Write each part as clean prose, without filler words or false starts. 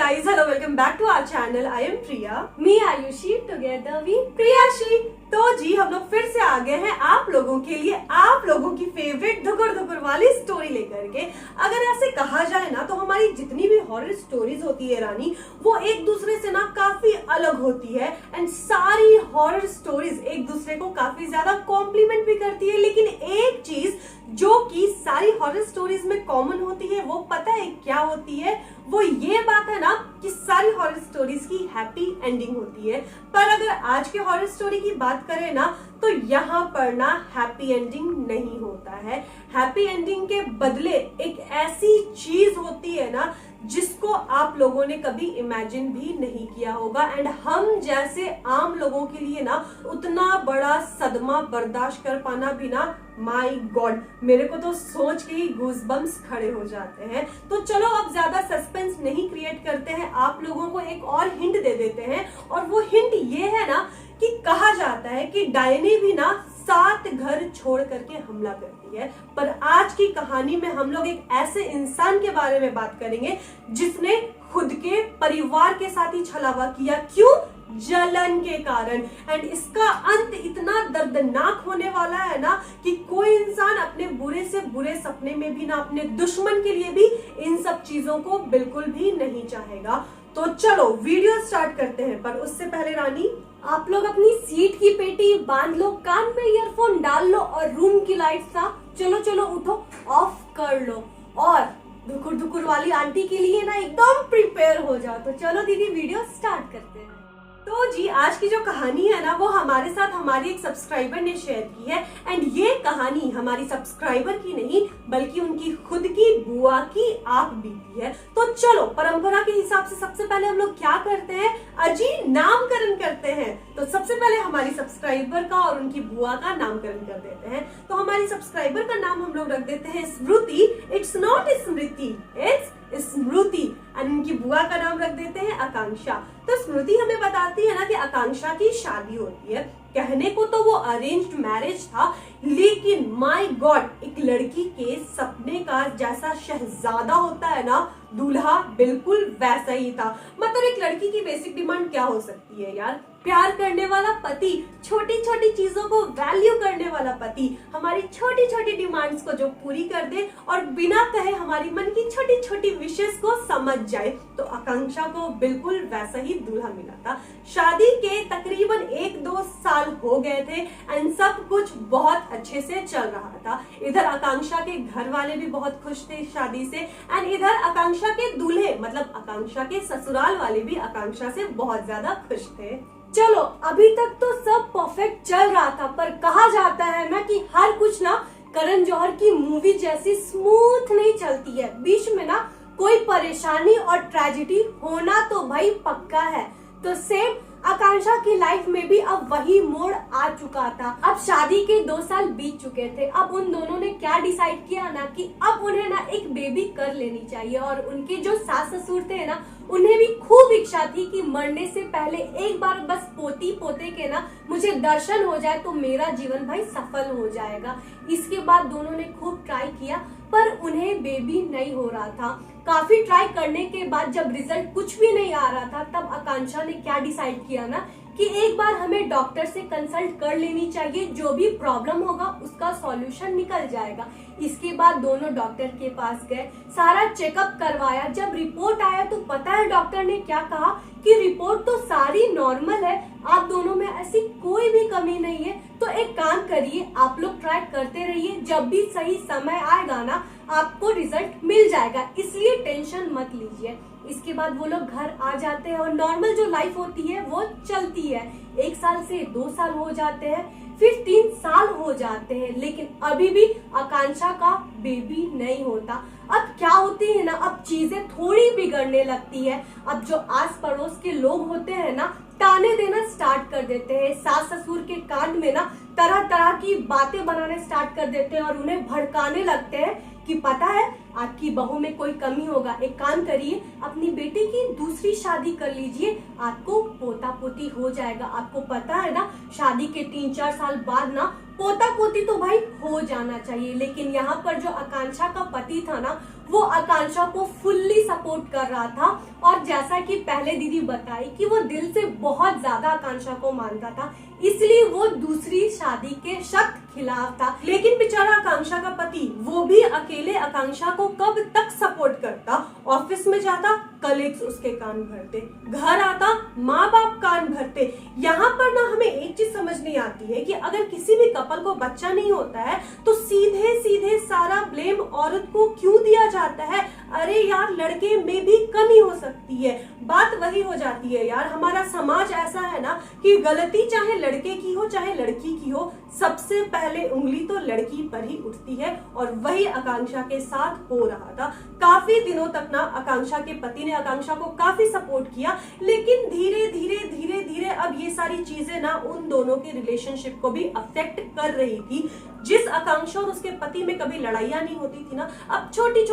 guys, hello, welcome back to our channel. I am Priya. Me Ayushi, together we Priyashi. तो जी हम लोग फिर से आ गए हैं आप लोगों के लिए, आप लोगों की फेवरेट धुकुर धुकुर वाली स्टोरी लेकर के। अगर ऐसे कहा जाए ना तो हमारी जितनी भी हॉरर स्टोरीज होती है रानी, वो एक दूसरे से ना काफी अलग होती है। एंड सारी हॉरर स्टोरीज एक दूसरे को काफी ज्यादा कॉम्प्लीमेंट भी करती है। लेकिन एक चीज जो कि सारी हॉरर स्टोरीज में कॉमन होती है, वो पता है क्या होती है? वो ये बात है ना कि सारी हॉरर स्टोरीज की हैप्पी एंडिंग होती है। पर अगर आज के हॉरर स्टोरी की बात करें ना तो यहाँ पर ना हैप्पी एंडिंग नहीं होता है। हैप्पी एंडिंग के बदले एक ऐसी चीज होती है ना जिसको आप लोगों ने कभी इमेजिन भी नहीं किया होगा। एंड हम जैसे आम लोगों के लिए ना उतना बड़ा सदमा बर्दाश्त कर पाना भी ना, माय गॉड, मेरे को तो सोच के ही गूज़बम्स खड़े हो जाते हैं। तो चलो अब ज्यादा सस्पेंस नहीं क्रिएट करते हैं, आप लोगों को एक और हिंट दे देते हैं। और वो हिंट ये है ना कि कहा जाता है कि डायनी भी ना 7 घर छोड़ करके हमला करती है। पर आज की कहानी में हम लोग एक ऐसे इंसान के बारे में बात करेंगे जिसने खुद के परिवार के साथ ही छलावा किया। क्यों? जलन के कारण। एंड इसका अंत इतना दर्दनाक होने वाला है ना कि कोई इंसान अपने बुरे से बुरे सपने में भी ना अपने दुश्मन के लिए भी इन सब चीजों को बिल्कुल भी नहीं चाहेगा। तो चलो वीडियो स्टार्ट करते हैं। पर उससे पहले रानी, आप लोग अपनी सीट की पेटी बांध लो, कान में ईयरफोन डाल लो और रूम की लाइट सा चलो चलो उठो ऑफ कर लो और धुकुर धुकुर वाली आंटी के लिए ना एकदम प्रिपेयर हो जाओ। तो चलो दीदी वीडियो स्टार्ट करते हैं। तो जी आज की जो कहानी है ना वो हमारे साथ हमारी एक सब्सक्राइबर ने शेयर की है। एंड ये कहानी हमारी सब्सक्राइबर की नहीं बल्कि उनकी खुद की बुआ की आप बीती है। तो चलो परंपरा के हिसाब से सबसे पहले हम लोग क्या करते हैं, अजी नामकरण करते हैं। तो सबसे पहले हमारी सब्सक्राइबर का और उनकी बुआ का नामकरण कर देते हैं। तो हमारी सब्सक्राइबर का नाम हम लोग रख देते हैं स्मृति। इट्स नॉट स्मृति, इट्स स्मृति। और उनकी बुआ का नाम रख देते हैं आकांक्षा। तो स्मृति हमें बताती है ना कि आकांक्षा की शादी होती है। कहने को तो वो अरेंज्ड मैरिज था, लेकिन माय गॉड, एक लड़की के सपने का जैसा शहजादा होता है ना दूल्हा, बिल्कुल वैसा ही था। मतलब एक लड़की की बेसिक डिमांड क्या हो सकती है यार? प्यार करने वाला पति, छोटी छोटी चीजों को वैल्यू करने वाला पति, हमारी छोटी छोटी डिमांड्स को जो पूरी कर दे और बिना कहे हमारी मन की छोटी छोटी विशेष को समझ जाए। तो आकांक्षा को बिल्कुल वैसा ही दूल्हा मिला था। शादी के तकरीबन 1-2 साल हो गए थे एंड सब कुछ बहुत अच्छे से चल रहा था। इधर आकांक्षा के घर वाले भी बहुत खुश थे शादी से एंड इधर आकांक्षा के दूल्हे मतलब आकांक्षा के ससुराल वाले भी आकांक्षा से बहुत ज्यादा खुश थे। चलो अभी तक तो सब परफेक्ट चल रहा था, पर कहा जाता है ना कि हर कुछ ना करण जौहर की मूवी जैसी स्मूथ नहीं चलती है। बीच में ना कोई परेशानी और ट्रेजेडी होना तो भाई पक्का है। तो सेम आकांक्षा की लाइफ में भी अब वही मोड़ आ चुका था। अब शादी के 2 साल बीत चुके थे। अब उन दोनों ने क्या डिसाइड किया ना कि अब उन्हें ना एक बेबी कर लेनी चाहिए। और उनके जो सास ससुर थे ना, उन्हें भी खूब इच्छा थी कि मरने से पहले एक बार बस पोती पोते के ना मुझे दर्शन हो जाए तो मेरा जीवन भाई सफल हो जाएगा। इसके बाद दोनों ने खूब ट्राई किया पर उन्हें बेबी नहीं हो रहा था। काफी ट्राई करने के बाद जब रिजल्ट कुछ भी नहीं आ रहा था, तब आकांक्षा ने क्या डिसाइड किया ना कि एक बार हमें डॉक्टर से कंसल्ट कर लेनी चाहिए, जो भी प्रॉब्लम होगा उसका सॉल्यूशन निकल जाएगा। इसके बाद दोनों डॉक्टर के पास गए, सारा चेकअप करवाया। जब रिपोर्ट आया तो पता है डॉक्टर ने क्या कहा कि रिपोर्ट तो सारी नॉर्मल है, आप दोनों में ऐसी कोई भी कमी नहीं है। तो एक काम करिए, आप लोग ट्राई करते रहिए, जब भी सही समय आएगा ना आपको रिजल्ट मिल जाएगा, इसलिए टेंशन मत लीजिए। इसके बाद वो लोग घर आ जाते हैं और नॉर्मल जो लाइफ होती है वो चलती है। 1 साल से 2 साल हो जाते हैं, फिर 3 साल हो जाते हैं, लेकिन अभी भी आकांक्षा का बेबी नहीं होता। अब क्या होती है ना, अब चीजें थोड़ी बिगड़ने लगती है। अब जो आस पड़ोस के लोग होते हैं ना ताने देना स्टार्ट कर देते हैं। सास ससुर के कान में ना तरह तरह की बातें बनाने स्टार्ट कर देते हैं और उन्हें भड़काने लगते हैं कि पता है आपकी बहू में कोई कमी होगा, एक काम करिए अपनी बेटी की दूसरी शादी कर लीजिए, आपको पोता पोती हो जाएगा। आपको पता है ना शादी के 3-4 साल बाद ना पोता पोती तो भाई हो जाना चाहिए। लेकिन यहाँ पर जो आकांक्षा का पति था ना वो आकांक्षा को फुल्ली सपोर्ट कर रहा था। और जैसा कि पहले दीदी बताई कि वो दिल से बहुत ज्यादा आकांक्षा को मानता था, इसलिए वो दूसरी शादी के सख्त खिलाफ था। लेकिन बेचारा आकांक्षा का पति वो भी अकेले आकांक्षा को कब तक सपोर्ट करता। ऑफिस में जाता, कलीग्स उसके कान भरते, घर आता, माँ बाप कान भरते। यहाँ पर ना हमें एक चीज समझ नहीं आती है कि अगर किसी भी कपल को बच्चा नहीं होता है तो सीधे सीधे सारा ब्लेम औरत को क्यों दिया जाता है। अरे यार, लड़के में भी कमी हो सकती है। बात वही हो जाती है यार, हमारा समाज ऐसा है ना कि गलती चाहे लड़के की हो चाहे लड़की की हो, सबसे पहले उंगली तो लड़की पर ही उठती है। और वही आकांक्षा के साथ हो रहा था। काफी दिनों तक ना आकांक्षा के पति ने आकांक्षा को काफी सपोर्ट किया, लेकिन धीरे धीरे धीरे धीरे अब ये सारी चीजें ना उन दोनों के रिलेशनशिप को भी अफेक्ट कर रही थी। जिस आकांक्षा और उसके पति में कभी लड़ाइयां नहीं होती थी ना, अब छोटी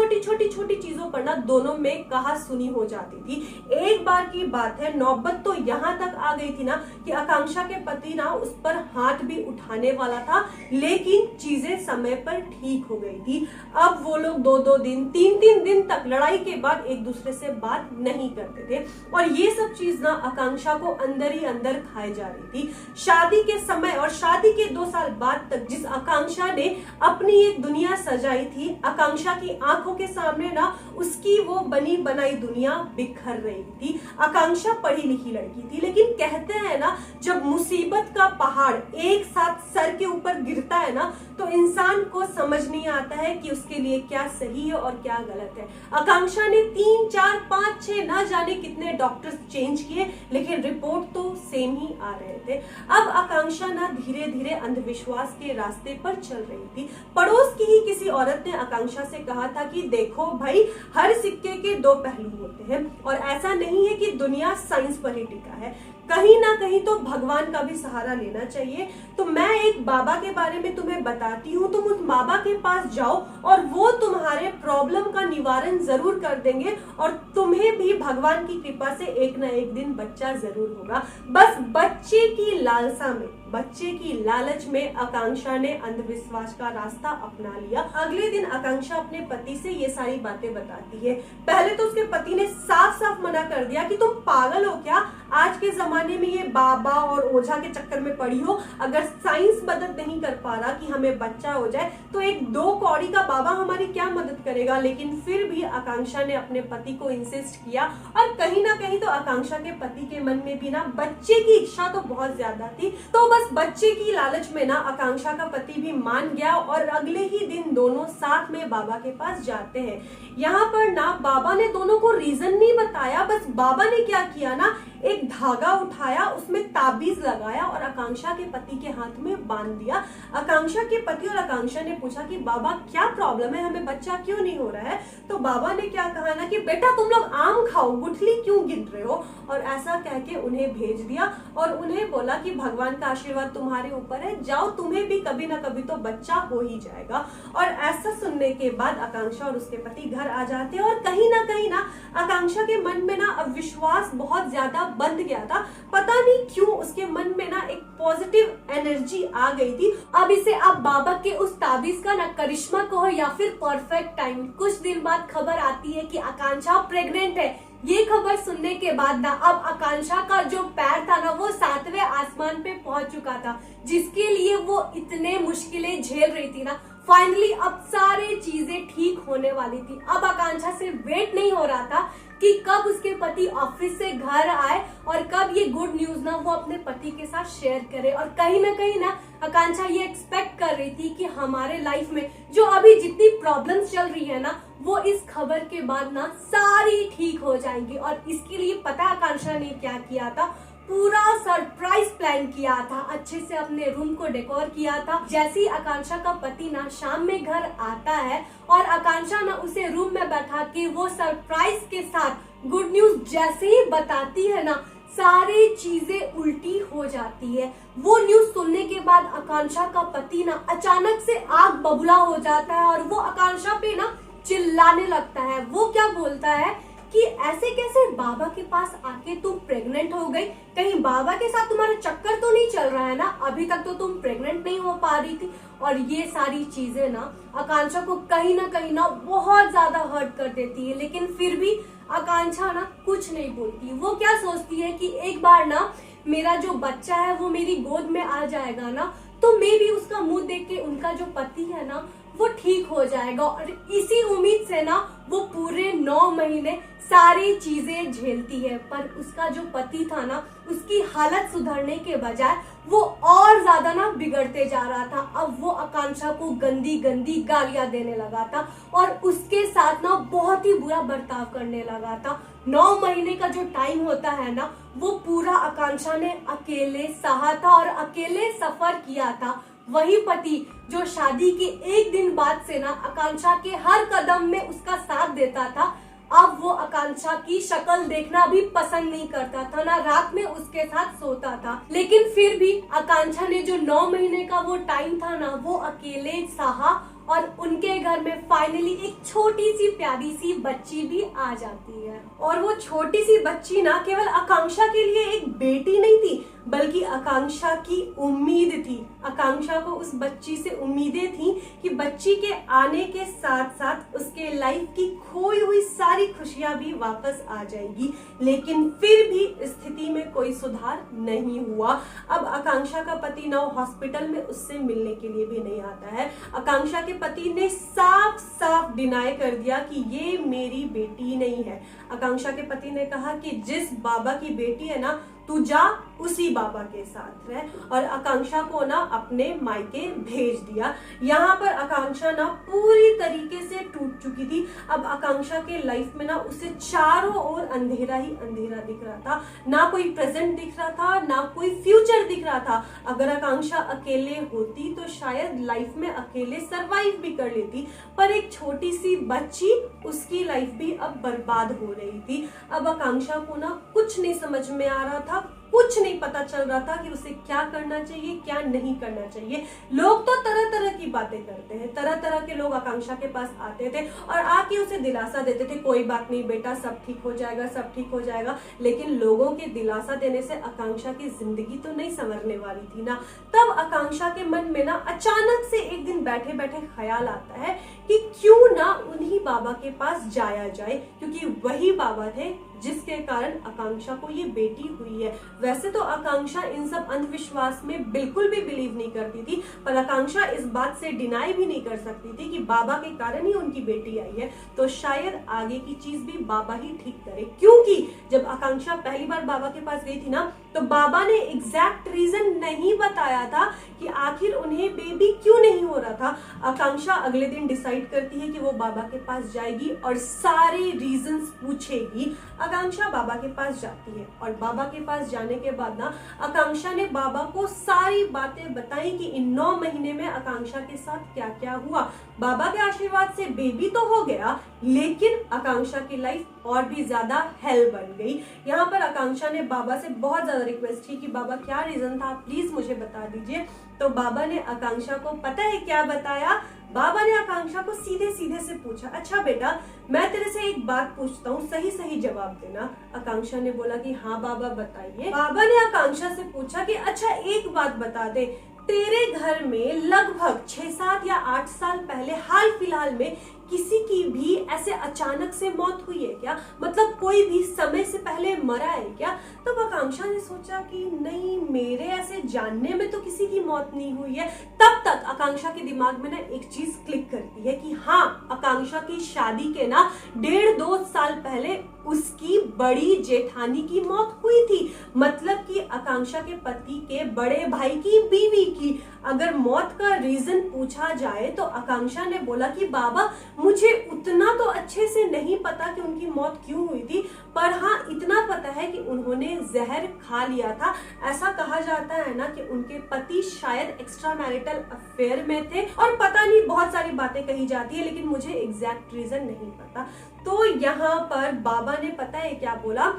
छोटी चीजों पर ना दोनों में कहा सुनी हो जाती थी। एक बार की बात है, नौबत तो यहाँ तक आ गई थी ना कि आकांक्षा के पति ना उस पर हाथ भी उठाने वाला था, लेकिन चीजें समय पर ठीक हो गई थी। अब वो लोग 2-2 दिन 3-3 दिन तक लड़ाई के बाद एक दूसरे से बात नहीं करते थे। और ये सब चीज ना आकांक्षा को अंदर ही अंदर खाई जा रही थी। शादी के समय और शादी के 2 साल बाद तक जिस आकांक्षा ने अपनी एक दुनिया सजाई थी, आकांक्षा की आंखों के सामने ना उसकी वो बनी बनाई दुनिया बिखर रही थी। आकांक्षा पढ़ी लिखी लड़की थी, लेकिन कहते हैं ना, जब मुसीबत का पहाड़ एक साथ सर के ऊपर गिरता है ना, तो इंसान को समझ नहीं आता है कि उसके लिए क्या सही है और क्या गलत है। आकांक्षा ने 3, 4, 5, 6 ना जाने कितने डॉक्टर्स चेंज किए, लेकिन रिपोर्ट तो सेम ही आ रहे थे। अब आकांक्षा ना धीरे धीरे अंधविश्वास के रास्ते पर चल रही थी। पड़ोस की ही किसी औरत ने आकांक्षा से कहा था कि देखो भाई, हर सिक्के के 2 पहलू होते हैं और ऐसा नहीं है कि दुनिया साइंस पर ही टिका है, कहीं ना कहीं तो भगवान का भी सहारा लेना चाहिए। तो मैं एक बाबा के बारे में तुम्हें बताती हूँ, तुम उस बाबा के पास जाओ और वो तुम्हारे प्रॉब्लम का निवारण जरूर कर देंगे और तुम्हें भी भगवान की कृपा से एक ना एक दिन बच्चा जरूर होगा। बस बच्चे की लालसा में, बच्चे की लालच में आकांक्षा ने अंधविश्वास का रास्ता अपना लिया। अगले दिन आकांक्षा अपने पति से ये सारी बातें बताती है। पहले तो उसके पति ने साफ साफ मना कर दिया कि तुम पागल हो क्या, आज के जमाने में ये बाबा और ओझा के चक्कर में पड़ी हो। अगर साइंस मदद नहीं कर पा रहा कि हमें बच्चा हो जाए, तो एक 2 कौड़ी का बाबा हमारी क्या मदद करेगा। लेकिन फिर भी आकांक्षा ने अपने पति को इंसिस्ट किया और कहीं ना कहीं तो आकांक्षा के पति के मन में भी ना बच्चे की इच्छा तो बहुत ज्यादा थी। तो बस बच्चे की लालच में ना आकांक्षा का पति भी मान गया और अगले ही दिन दोनों साथ में बाबा के पास जाते हैं। यहाँ पर ना बाबा ने दोनों को रीजन नहीं बताया, बस बाबा ने क्या किया ना, एक धागा उठाया, उसमें ताबीज लगाया और आकांक्षा के पति के हाथ में बांध दिया। आकांक्षा के पति और आकांक्षा ने पूछा कि बाबा क्या प्रॉब्लम है, हमें बच्चा क्यों नहीं हो रहा है। तो बाबा ने क्या कहा ना कि बेटा तुम लोग आम खाओ, गुठली क्यों गिन रहे हो, और ऐसा कह के उन्हें भेज दिया और उन्हें बोला कि भगवान का आशीर्वाद तुम्हारे ऊपर है, जाओ, तुम्हें भी कभी ना कभी तो बच्चा हो ही जाएगा। और ऐसा सुनने के बाद आकांक्षा और उसके पति घर आ जाते हैं और कहीं ना आकांक्षा के मन में ना अब विश्वास बहुत ज्यादा बंद गया था। पता नहीं क्यों उसके मन में ना एक पॉजिटिव एनर्जी आ गई थी। अब इसे आप बाबा के उस ताबीज का ना करिश्मा कहो या फिर परफेक्ट टाइम। कुछ दिन बाद खबर आती है कि आकांक्षा प्रेग्नेंट है। ये खबर सुनने के बाद ना अब आकांक्षा का जो पैर था ना वो 7वें आसमान पे पहुंच चुका था, जिसके लिए वो इतने मुश्किलें झेल रही थी ना, फाइनली अब सारी चीजें ठीक होने वाली थी। अब आकांक्षा से वेट नहीं हो रहा था कि कब उसके पति ऑफिस से घर आए और कब ये गुड न्यूज ना वो अपने पति के साथ शेयर करे। और कहीं ना आकांक्षा ये एक्सपेक्ट कर रही थी कि हमारे लाइफ में जो अभी जितनी प्रॉब्लम्स चल रही है ना, वो इस खबर के बाद ना सारी ठीक हो जाएंगी। और इसके लिए पता आकांक्षा ने क्या किया था, पूरा सरप्राइज प्लान किया था, अच्छे से अपने रूम को डेकोर किया था। जैसे ही आकांक्षा का पति ना शाम में घर आता है और आकांक्षा ना उसे रूम में बैठा के वो सरप्राइज के साथ गुड न्यूज जैसे ही बताती है ना, सारी चीजें उल्टी हो जाती है। वो न्यूज सुनने के बाद आकांक्षा का पति ना अचानक से आग बबूला हो जाता है और वो आकांक्षा पे ना चिल्लाने लगता है। वो क्या बोलता है कि ऐसे कैसे बाबा के पास आके तुम प्रेग्नेंट हो गई, कहीं बाबा के साथ तुम्हारा चक्कर तो नहीं चल रहा है ना, अभी तक तो तुम प्रेग्नेंट नहीं हो पा रही थी। और ये सारी चीजें ना आकांक्षा को कहीं ना बहुत ज्यादा हर्ट कर देती है, लेकिन फिर भी आकांक्षा ना कुछ नहीं बोलती। वो क्या सोचती है कि एक बार ना मेरा जो बच्चा है वो मेरी गोद में आ जाएगा ना, तो मैं भी उसका मुंह देख के उनका जो पति है ना वो ठीक हो जाएगा। और इसी उम्मीद से ना वो पूरे 9 महीने सारी चीजें झेलती है। पर उसका जो पति था ना, उसकी हालत सुधरने के बजाय वो और ज्यादा ना बिगड़ते जा रहा था। अब वो आकांक्षा को गंदी गंदी गालियां देने लगा था और उसके साथ ना बहुत ही बुरा बर्ताव करने लगा था। 9 महीने का जो टाइम होता है ना, वो पूरा आकांक्षा ने अकेले सहा था और अकेले सफर किया था। वही पति जो शादी के एक दिन बाद से ना आकांक्षा के हर कदम में उसका साथ देता था, अब वो आकांक्षा की शक्ल देखना भी पसंद नहीं करता था, ना रात में उसके साथ सोता था। लेकिन फिर भी आकांक्षा ने जो 9 महीने का वो टाइम था ना, वो अकेले सहा और उनके घर में फाइनली एक छोटी सी प्यारी सी बच्ची भी आ जाती है। और वो छोटी सी बच्ची ना केवल आकांक्षा के लिए एक बेटी नहीं थी, बल्कि आकांक्षा की उम्मीद थी। आकांक्षा को उस बच्ची से उम्मीदें थी कि बच्ची के आने के साथ साथ उसके लाइफ की खोई हुई सारी खुशियां भी वापस आ जाएगी। लेकिन फिर भी स्थिति में कोई सुधार नहीं हुआ। अब आकांक्षा का पति ना हॉस्पिटल में उससे मिलने के लिए भी नहीं आता है। आकांक्षा के पति ने साफ साफ डिनाई कर दिया कि ये मेरी बेटी नहीं है। आकांक्षा के पति ने कहा कि जिस बाबा की बेटी है ना, तू जा उसी बाबा के साथ रह, और आकांक्षा को ना अपने मायके भेज दिया। यहाँ पर आकांक्षा ना पूरी तरीके से टूट चुकी थी। अब आकांक्षा के लाइफ में ना उसे चारों ओर अंधेरा ही अंधेरा दिख रहा था, ना कोई प्रेजेंट दिख रहा था, ना कोई फ्यूचर दिख रहा था। अगर आकांक्षा अकेले होती तो शायद लाइफ में अकेले सरवाइव भी कर लेती, पर एक छोटी सी बच्ची, उसकी लाइफ भी अब बर्बाद हो रही थी। अब आकांक्षा को ना कुछ नहीं समझ में आ रहा था, कुछ नहीं पता चल रहा था कि उसे क्या करना चाहिए, क्या नहीं करना चाहिए। लोग तो तरह तरह की बातें करते हैं, तरह तरह के लोग आकांक्षा के पास आते थे और आके उसे दिलासा देते थे, कोई बात नहीं बेटा, सब ठीक हो जाएगा, सब ठीक हो जाएगा। लेकिन लोगों के दिलासा देने से आकांक्षा की जिंदगी तो नहीं संवरने वाली थी ना। तब आकांक्षा के मन में ना अचानक से एक दिन बैठे बैठे ख्याल आता है कि क्यों ना उन्हीं बाबा के पास जाया जाए, क्योंकि वही बाबा थे जिसके कारण आकांक्षा को ये बेटी हुई है। वैसे तो आकांक्षा इन सब अंधविश्वास में बिल्कुल भी बिलीव नहीं करती थी, पर आकांक्षा इस बात से डिनाई भी नहीं कर सकती थी कि बाबा के कारण ही उनकी बेटी आई है, तो शायद आगे की चीज भी बाबा ही ठीक करे। क्योंकि जब आकांक्षा पहली बार बाबा के पास गई थी ना, तो बाबा ने एग्जैक्ट रीजन नहीं बताया था कि आखिर उन्हें बेबी क्यों नहीं हो रहा था। आकांक्षा अगले दिन डिसाइड करती है कि वो बाबा के पास जाएगी और सारे रीजंस पूछेगी। आकांक्षा बाबा के पास जाती है और बाबा के पास जाने के बाद ना आकांक्षा ने बाबा को सारी बातें बताई कि इन 9 महीने में आकांक्षा के साथ क्या क्या हुआ। बाबा के आशीर्वाद से बेबी तो हो गया, लेकिन आकांक्षा की लाइफ और भी ज्यादा हेल बन गई। यहाँ पर आकांक्षा ने बाबा से बहुत ज्यादा रिक्वेस्ट की कि बाबा क्या रीजन था, प्लीज मुझे बता दीजिए। तो बाबा ने आकांक्षा को पता है क्या बताया? बाबा ने आकांक्षा को सीधे सीधे से पूछा, अच्छा बेटा मैं तेरे से एक बात पूछता हूँ, सही सही जवाब देना। आकांक्षा ने बोला कि हाँ बाबा बताइए। बाबा ने आकांक्षा से पूछा कि अच्छा एक बात बता दे, तेरे घर में लगभग 6-7 या 8 साल पहले हाल फिलहाल में किसी की भी ऐसे अचानक से मौत हुई है क्या? मतलब कोई भी समय से पहले मरा है क्या? तब आकांक्षा ने सोचा कि नहीं, मेरे ऐसे जानने में तो किसी की मौत नहीं हुई है। तब तक आकांक्षा के दिमाग में ना एक चीज क्लिक करती है कि हाँ, आकांक्षा की शादी के ना 1.5-2 साल पहले उसकी बड़ी जेठानी की मौत हुई थी। मतलब कि आकांक्षा के पति के बड़े भाई की बीवी की। अगर मौत का रीजन पूछा जाए तो आकांक्षा ने बोला कि बाबा मुझे उतना तो अच्छे से नहीं पता कि उनकी मौत क्यों हुई थी, पर हाँ इतना पता है कि उन्होंने जहर खा लिया था। ऐसा कहा जाता है ना कि उनके पति शायद एक्स्ट्रा मैरिटल अफेयर में थे, और पता नहीं बहुत सारी बातें कही जाती है, लेकिन मुझे एग्जैक्ट रीजन नहीं पता। तो यहाँ पर बाबा ने पता है क्या बोला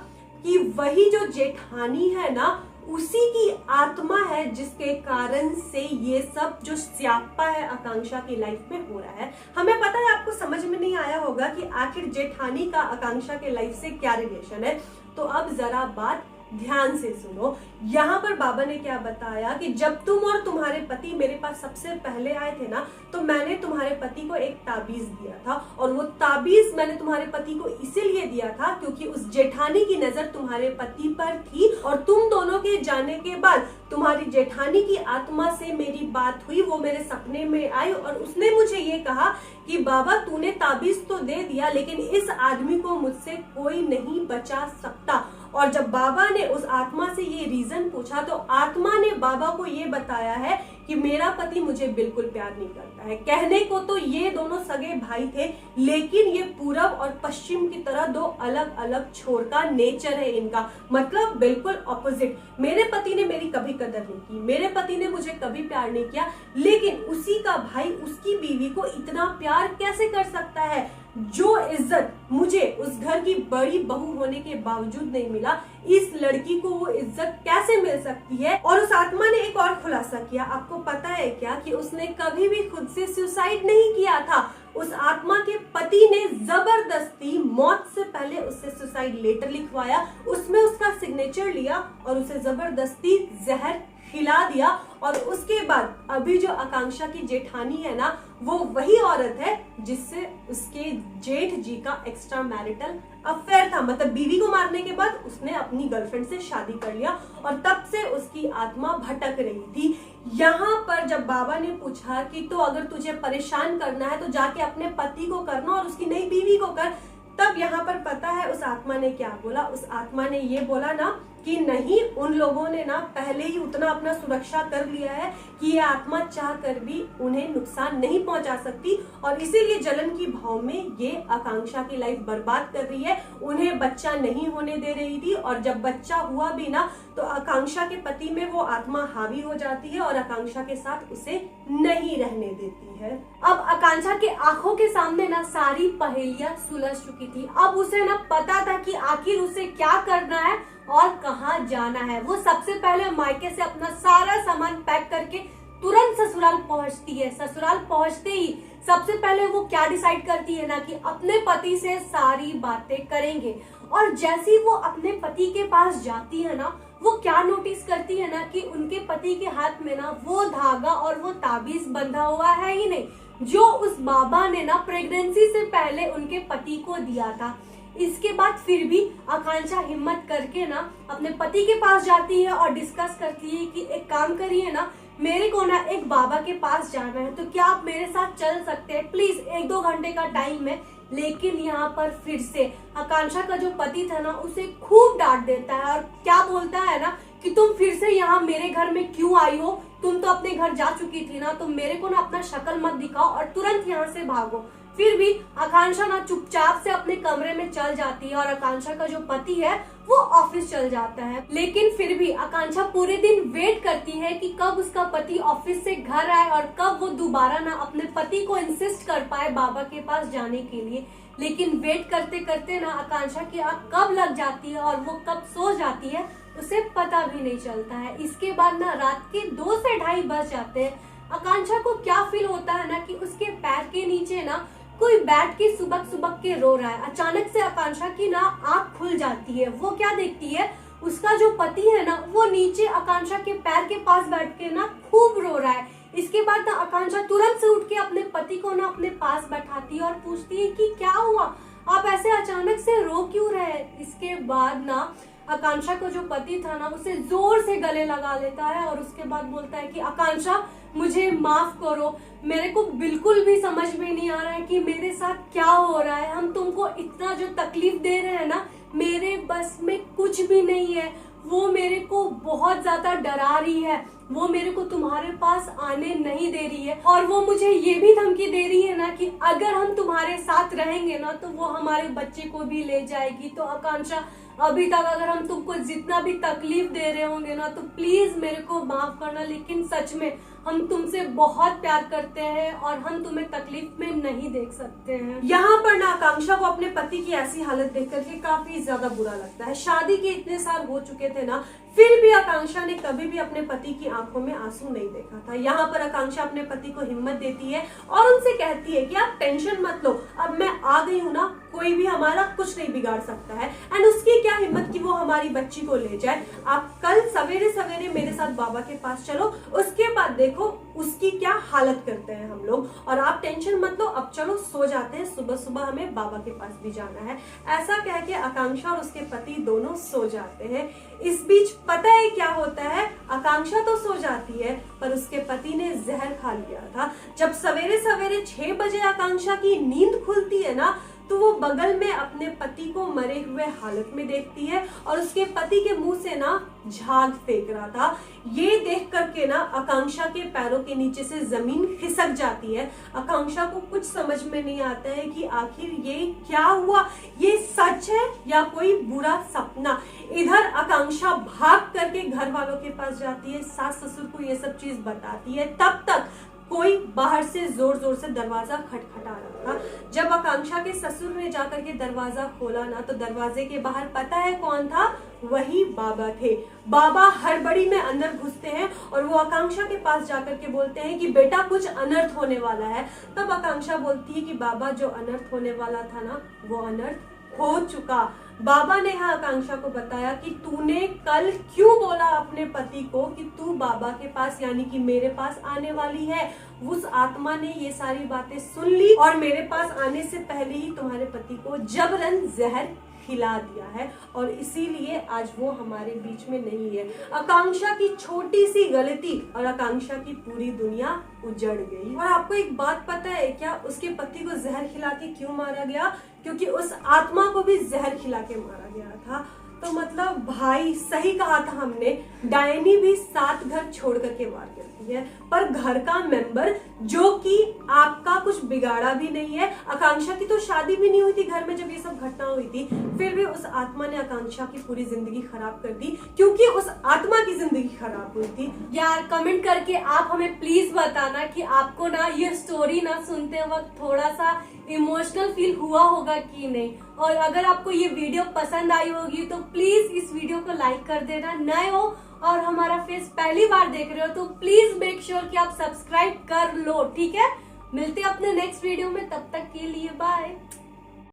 कि वही जो जेठानी है ना, उसी की आत्मा है जिसके कारण से ये सब जो स्यापा है आकांक्षा की लाइफ में हो रहा है। हमें पता है आपको समझ में नहीं आया होगा कि आखिर जेठानी का आकांक्षा के लाइफ से क्या रिलेशन है, तो अब जरा बात ध्यान से सुनो। यहाँ पर बाबा ने क्या बताया कि जब तुम और तुम्हारे पति मेरे पास सबसे पहले आए थे ना, तो मैंने तुम्हारे पति को एक ताबीज दिया था, और वो ताबीज मैंने तुम्हारे पति को इसीलिए दिया था क्योंकि उस जेठानी की नजर तुम्हारे पति पर थी, और तुम दोनों के जाने के बाद तुम्हारी जेठानी की आत्मा से मेरी बात हुई। वो मेरे सपने में आई और उसने मुझे ये कहा कि बाबा तूने ताबीज तो दे दिया, लेकिन इस आदमी को मुझसे कोई नहीं बचा सकता। और जब बाबा ने उस आत्मा से ये रीजन पूछा, तो आत्मा ने बाबा को ये बताया है कि मेरा पति मुझे बिल्कुल प्यार नहीं करता है। कहने को तो ये दोनों सगे भाई थे, लेकिन ये पूरब और पश्चिम की तरह दो अलग अलग छोर का नेचर है इनका, मतलब बिल्कुल ऑपोजिट। मेरे पति ने मेरी कभी कदर नहीं की, मेरे पति ने मुझे कभी प्यार नहीं किया, लेकिन उसी का भाई उसकी बीवी को इतना प्यार कैसे कर सकता है? जो इज्जत मुझे उस घर की बड़ी बहू होने के बावजूद नहीं मिला, इस लड़की को वो इज्जत कैसे मिल सकती है? और उस आत्मा ने एक और खुलासा किया। आपको पता है क्या कि उसने कभी भी खुद से सुसाइड नहीं किया था। उस आत्मा के पति ने जबरदस्ती मौत से पहले उससे सुसाइड लेटर लिखवाया, उसमें उसका सिग्नेचर लिया और उसे जबरदस्ती जहर खिला दिया। और उसके बाद अभी जो आकांक्षा की जेठानी है ना, वो वही औरत है जिससे उसके जेठ जी का एक्स्ट्रा मैरिटल अफेयर था। मतलब बीवी को मारने के बाद उसने अपनी गर्लफ्रेंड से शादी कर लिया और तब से उसकी आत्मा भटक रही थी। यहाँ पर जब बाबा ने पूछा कि तो अगर तुझे परेशान करना है तो जाके अपने पति को करना और उसकी नई बीवी को कर, तब यहाँ पर पता है उस आत्मा ने क्या बोला? उस आत्मा ने ये बोला ना कि नहीं, उन लोगों ने ना पहले ही उतना अपना सुरक्षा कर लिया है कि ये आत्मा चाह कर भी उन्हें नुकसान नहीं पहुंचा सकती, और इसीलिए जलन की भाव में ये आकांक्षा की लाइफ बर्बाद कर रही है। उन्हें बच्चा नहीं होने दे रही थी, और जब बच्चा हुआ भी ना, तो आकांक्षा के पति में वो आत्मा हावी हो जाती है और आकांक्षा के साथ उसे नहीं रहने देती है। अब आकांक्षा के आंखों के सामने ना सारी पहेलियां सुलझ चुकी थी। अब उसे ना पता था कि आखिर उसे क्या करना है और कहाँ जाना है। वो सबसे पहले मायके से अपना सारा सामान पैक करके तुरंत ससुराल पहुंचती है। ससुराल पहुंचते ही सबसे पहले वो क्या डिसाइड करती है ना कि अपने पति से सारी बातें करेंगे। और जैसे ही वो अपने पति के पास जाती है ना, वो क्या नोटिस करती है ना कि उनके पति के हाथ में ना वो धागा और वो ताबीज बंधा हुआ है ही नहीं, जो उस बाबा ने ना प्रेगनेंसी से पहले उनके पति को दिया था। इसके बाद फिर भी आकांक्षा हिम्मत करके ना अपने पति के पास जाती है और डिस्कस करती है कि एक काम करिए ना, मेरे को ना एक बाबा के पास जाना है, तो क्या आप मेरे साथ चल सकते हैं? प्लीज 1-2 घंटे का टाइम है। लेकिन यहाँ पर फिर से आकांक्षा का जो पति था ना, उसे खूब डांट देता है और क्या बोलता है ना कि तुम फिर से यहाँ मेरे घर में क्यों आई हो? तुम तो अपने घर जा चुकी थी ना, तो मेरे को ना अपना शक्ल मत दिखाओ और तुरंत यहाँ से भागो। फिर भी आकांक्षा ना चुपचाप से अपने कमरे में चल जाती है और आकांक्षा का जो पति है वो ऑफिस चल जाता है। लेकिन फिर भी आकांक्षा पूरे दिन वेट करती है कि कब उसका पति ऑफिस से घर आए और कब वो दोबारा ना अपने पति को इंसिस्ट कर पाए बाबा के पास जाने के लिए। लेकिन वेट करते करते ना आकांक्षा की आंख कब लग जाती है और वो कब सो जाती है उसे पता भी नहीं चलता है। इसके बाद ना रात के 2 से 2:30 बज जाते हैं। आकांक्षा को क्या फील होता है ना कि उसके पैर के नीचे ना कोई बैठ के सुबह सुबह के रो रहा है। अचानक से आकांक्षा की ना आंख खुल जाती है। वो क्या देखती है, उसका जो पति है ना वो नीचे आकांक्षा के पैर के पास बैठ के ना खूब रो रहा है। इसके बाद ना आकांक्षा तुरंत से उठ के अपने पति को ना अपने पास बैठाती है और पूछती है कि क्या हुआ, आप ऐसे अचानक से रो क्यों रहे? इसके बाद ना आकांक्षा का जो पति था ना उसे जोर से गले लगा लेता है और उसके बाद बोलता है कि आकांक्षा मुझे माफ करो, मेरे को बिल्कुल भी समझ में नहीं आ रहा है कि मेरे साथ क्या हो रहा है। हम तुमको इतना जो तकलीफ दे रहे हैं ना, मेरे बस में कुछ भी नहीं है। वो मेरे को बहुत ज्यादा डरा रही है, वो मेरे को तुम्हारे पास आने नहीं दे रही है और वो मुझे ये भी धमकी दे रही है ना कि अगर हम तुम्हारे साथ रहेंगे ना तो वो हमारे बच्चे को भी ले जाएगी। तो आकांक्षा अभी तक अगर हम तुमको जितना भी तकलीफ दे रहे होंगे ना तो प्लीज मेरे को माफ करना, लेकिन सच में हम तुमसे बहुत प्यार करते हैं और हम तुम्हें तकलीफ में नहीं देख सकते हैं। यहाँ पर ना आकांक्षा को अपने पति की ऐसी हालत देख करके काफी ज्यादा बुरा लगता है। शादी के इतने साल हो चुके थे ना, फिर भी आकांक्षा ने कभी भी अपने पति की आंखों में आंसू नहीं देखा था। यहाँ पर आकांक्षा अपने पति को हिम्मत देती है और उनसे कहती है कि आप टेंशन मत लो, अब मैं आ गई हूँ ना, कोई भी हमारा कुछ नहीं बिगाड़ सकता है। एंड उसकी क्या हिम्मत कि वो हमारी बच्ची को ले जाए। आप कल सवेरे सवेरे मेरे साथ बाबा के पास चलो, उसके बाद देखो उसकी क्या हालत करते हैं हम लोग, और आप टेंशन मत लो, अब चलो सो जाते हैं, सुबह सुबह हमें बाबा के पास भी जाना है। ऐसा कह के आकांक्षा और उसके पति दोनों सो जाते हैं। इस बीच पता है क्या होता है, आकांक्षा तो सो जाती है पर उसके पति ने जहर खा लिया था। जब सवेरे सवेरे 6 बजे आकांक्षा की नींद खुलती है ना, तो वो बगल में अपने पति को मरे हुए हालत में देखती है और उसके पति के मुंह से ना झाग फेंक रहा था। ये देख करके ना आकांक्षा के पैरों के नीचे से जमीन खिसक जाती है। आकांक्षा को कुछ समझ में नहीं आता है कि आखिर ये क्या हुआ, ये सच है या कोई बुरा सपना। इधर आकांक्षा भाग करके घर वालों के पास जाती है, सास ससुर को ये सब चीज बताती है। तब तक कोई बाहर से जोर जोर से दरवाजा खटखटा रहा था। जब आकांक्षा के ससुर ने जाकर के दरवाजा खोला ना, तो दरवाजे के बाहर पता है कौन था, वही बाबा थे। बाबा हड़बड़ी में अंदर घुसते हैं और वो आकांक्षा के पास जाकर के बोलते हैं कि बेटा कुछ अनर्थ होने वाला है। तब आकांक्षा बोलती है कि बाबा जो अनर्थ होने वाला था ना, वो अनर्थ हो चुका। बाबा ने यहाँ आकांक्षा को बताया कि तूने कल क्यों बोला अपने पति को कि तू बाबा के पास यानी कि मेरे पास आने वाली है। उस आत्मा ने ये सारी बातें सुन ली और मेरे पास आने से पहले ही तुम्हारे पति को जबरन जहर खिला दिया है और इसीलिए आज वो हमारे बीच में नहीं है। आकांक्षा की छोटी सी गलती और आकांक्षा की पूरी दुनिया उजड़ गई। और आपको एक बात पता है क्या, उसके पति को जहर खिला के क्यों मारा गया? क्योंकि उस आत्मा को भी जहर खिला के मारा गया था। तो मतलब भाई सही कहा था हमने, डायनी भी 7 घर छोड़ करके वार करती है, पर घर का मेंबर जो कि आपका कुछ बिगाड़ा भी नहीं है। आकांक्षा की तो शादी भी नहीं हुई थी घर में जब ये सब घटना हुई थी, फिर भी उस आत्मा ने आकांक्षा की पूरी जिंदगी खराब कर दी, क्योंकि उस आत्मा की जिंदगी खराब हुई थी। यार कमेंट करके आप हमें प्लीज बताना कि आपको ना ये स्टोरी ना सुनते वक्त थोड़ा सा इमोशनल फील हुआ होगा कि नहीं। और अगर आपको ये वीडियो पसंद आई होगी तो प्लीज इस वीडियो को लाइक कर देना। नए हो और हमारा फेस पहली बार देख रहे हो तो प्लीज मेक श्योर कि आप सब्सक्राइब कर लो, ठीक है। मिलते हैं अपने नेक्स्ट वीडियो में, तब तक के लिए बाय।